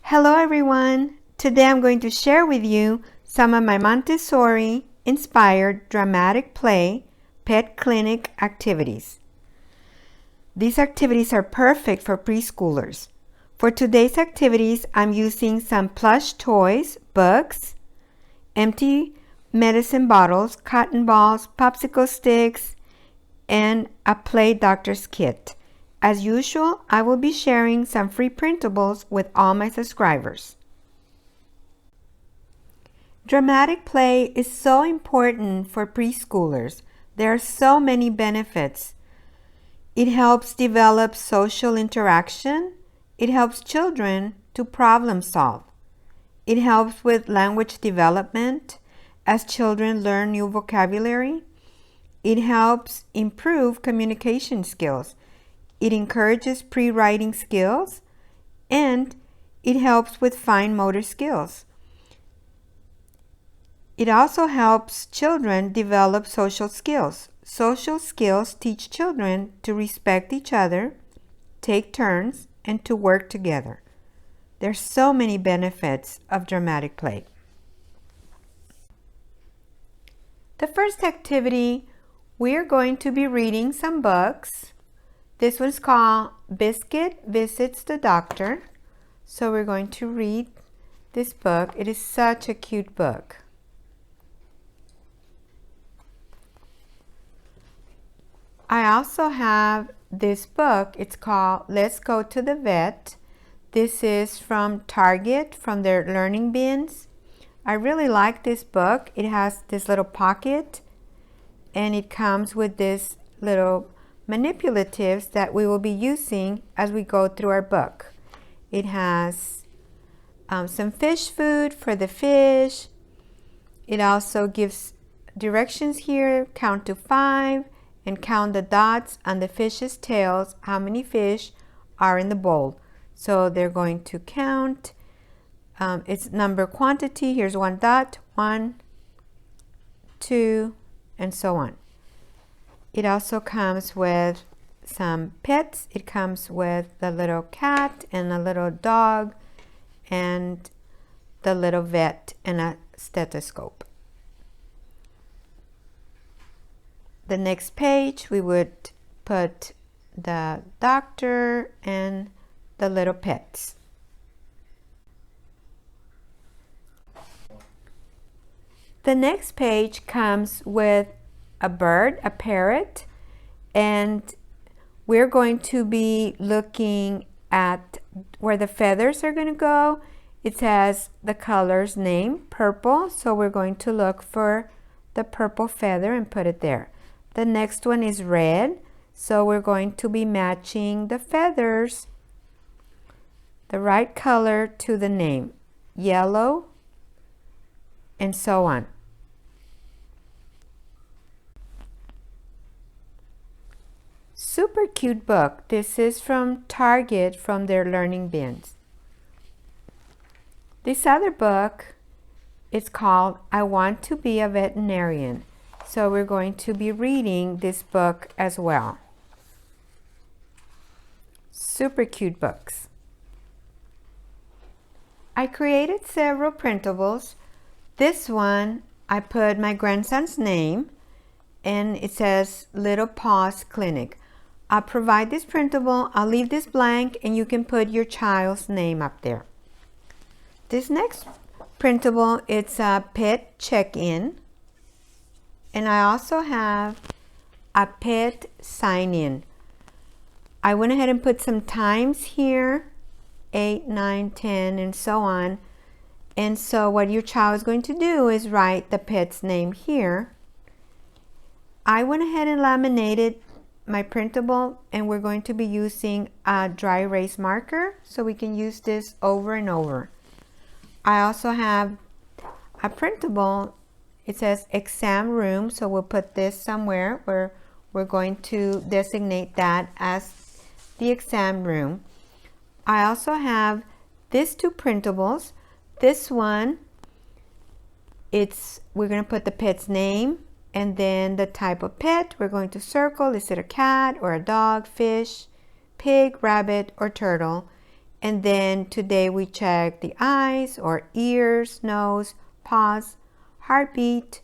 Hello everyone! Today I'm going to share with you some of my Montessori inspired dramatic play pet clinic activities. These activities are perfect for preschoolers. For today's activities, I'm using some plush toys, books, empty medicine bottles, cotton balls, popsicle sticks, and a play doctor's kit. As usual, I will be sharing some free printables with all my subscribers. Dramatic play is so important for preschoolers. There are so many benefits. It helps develop social interaction. It helps children to problem solve. It helps with language development as children learn new vocabulary. It helps improve communication skills. It encourages pre-writing skills, and it helps with fine motor skills. It also helps children develop social skills. Social skills teach children to respect each other, take turns, and to work together. There's so many benefits of dramatic play. The first activity, we're going to be reading some books. This one's called Biscuit Visits the Doctor. So we're going to read this book. It is such a cute book. I also have this book. It's called Let's Go to the Vet. This is from Target, from their learning bins. I really like this book. It has this little pocket, and it comes with this little manipulatives that we will be using as we go through our book. It has some fish food for the fish. It also gives directions here, count to 5 and count the dots on the fish's tails, how many fish are in the bowl. So they're going to count. It's number quantity. Here's 1 dot, 1, 2, and so on. It also comes with some pets. It comes with the little cat and a little dog and the little vet and a stethoscope. The next page, we would put the doctor and the little pets. The next page comes with a bird, a parrot, and we're going to be looking at where the feathers are going to go. It says the color's name, purple, so we're going to look for the purple feather and put it there. The next one is red, so we're going to be matching the feathers, the right color to the name, yellow, and so on. Super cute book. This is from Target, from their learning bins. This other book is called I Want to Be a Veterinarian. So we're going to be reading this book as well. Super cute books. I created several printables. This one, I put my grandson's name, and it says Little Paws Clinic. I'll provide this printable, I'll leave this blank, and you can put your child's name up there. This next printable, it's a pet check-in. And I also have a pet sign-in. I went ahead and put some times here, 8, 9, 10, and so on. And so what your child is going to do is write the pet's name here. I went ahead and laminated my printable, and we're going to be using a dry erase marker so we can use this over and over. I also have a printable. It says exam room, so we'll put this somewhere where we're going to designate that as the exam room. I also have these 2 printables. This one, we're going to put the pet's name and then the type of pet. We're going to circle, is it a cat or a dog, fish, pig, rabbit, or turtle? And then today we check the eyes or ears, nose, pulse, heartbeat,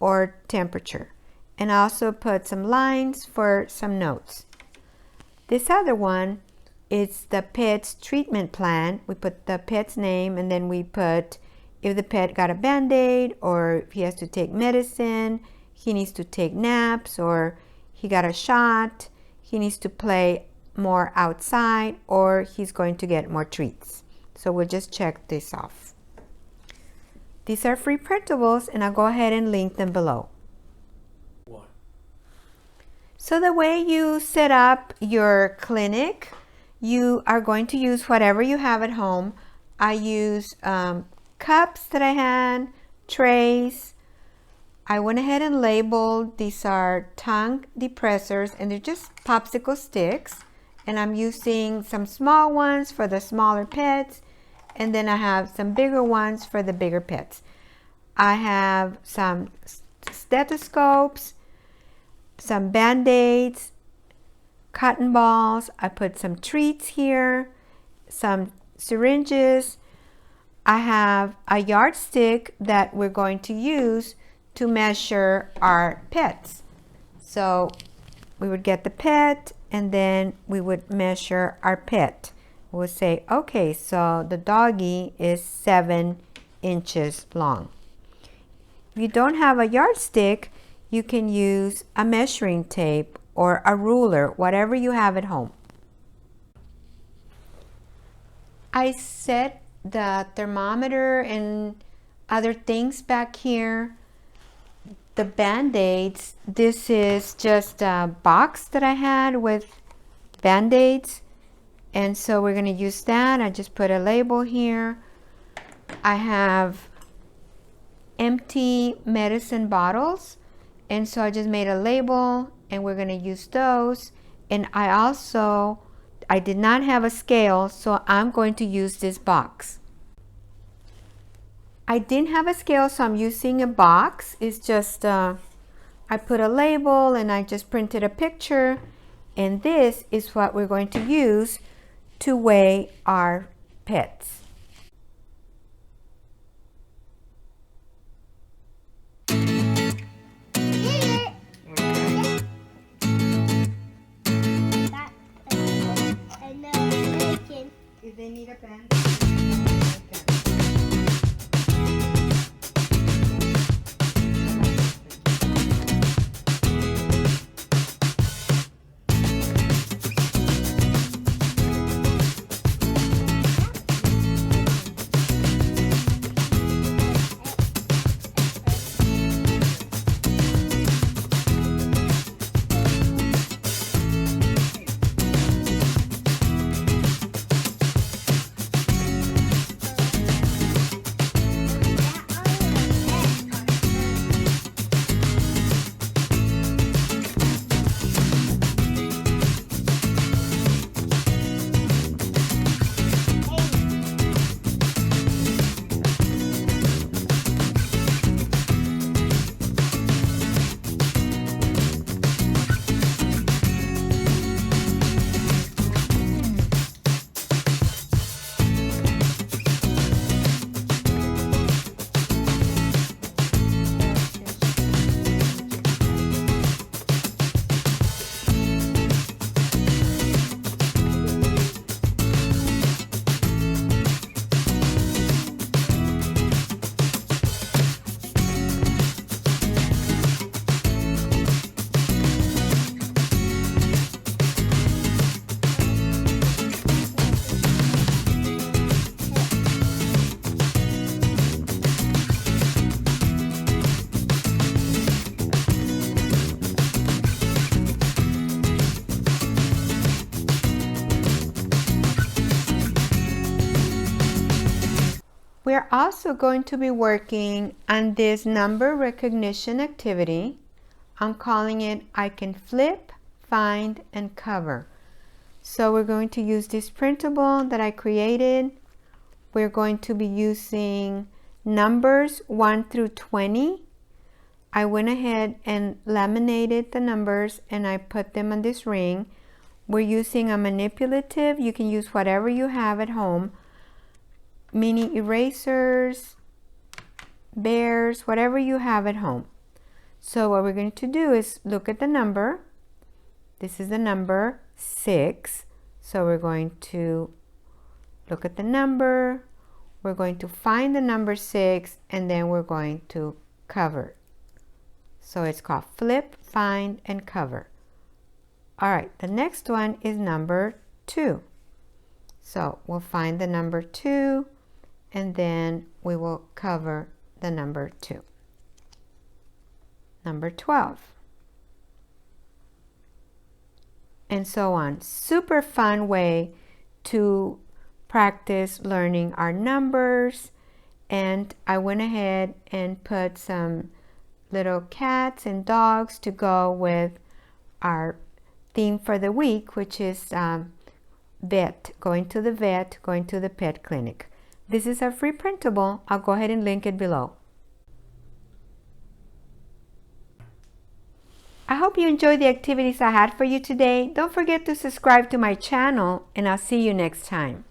or temperature. And I also put some lines for some notes. This other one is the pet's treatment plan. We put the pet's name, and then we put if the pet got a Band-Aid, or if he has to take medicine, he needs to take naps, or he got a shot, he needs to play more outside, or he's going to get more treats. So we'll just check this off. These are free printables, and I'll go ahead and link them below. So the way you set up your clinic, you are going to use whatever you have at home. I use cups that I had, trays. I went ahead and labeled these are tongue depressors, and they're just popsicle sticks. And I'm using some small ones for the smaller pets, and then I have some bigger ones for the bigger pets. I have some stethoscopes, some Band-Aids, cotton balls. I put some treats here, some syringes. I have a yardstick that we're going to use to measure our pets. So we would get the pet, and then we would measure our pet. We'll say, okay, so the doggy is 7 inches long. If you don't have a yardstick, you can use a measuring tape or a ruler, whatever you have at home. I set the thermometer and other things back here. The Band-Aids, this is just a box that I had with Band-Aids, and so we're going to use that. I just put a label here. I have empty medicine bottles, and so I just made a label, and we're going to use those. And I did not have a scale, so I'm going to use this box. I didn't have a scale, so I'm using a box. It's just, I put a label and I just printed a picture, and this is what we're going to use to weigh our pets. If they need a pen. We're also going to be working on this number recognition activity. I'm calling it I can flip, find, and cover. So we're going to use this printable that I created. We're going to be using numbers 1 through 20. I went ahead and laminated the numbers and I put them on this ring. we're using a manipulative. You can use whatever you have at home. Mini erasers, bears, whatever you have at home. So what we're going to do is look at the number. This is the number 6. So we're going to look at the number. We're going to find the number 6, and then we're going to cover. So it's called flip, find, and cover. All right, the next one is number 2. So we'll find the number 2, and then we will cover the number 2. Number 12. And so on. Super fun way to practice learning our numbers. And I went ahead and put some little cats and dogs to go with our theme for the week, which is vet, going to the vet, going to the pet clinic. This is a free printable. I'll go ahead and link it below. I hope you enjoyed the activities I had for you today. Don't forget to subscribe to my channel, and I'll see you next time.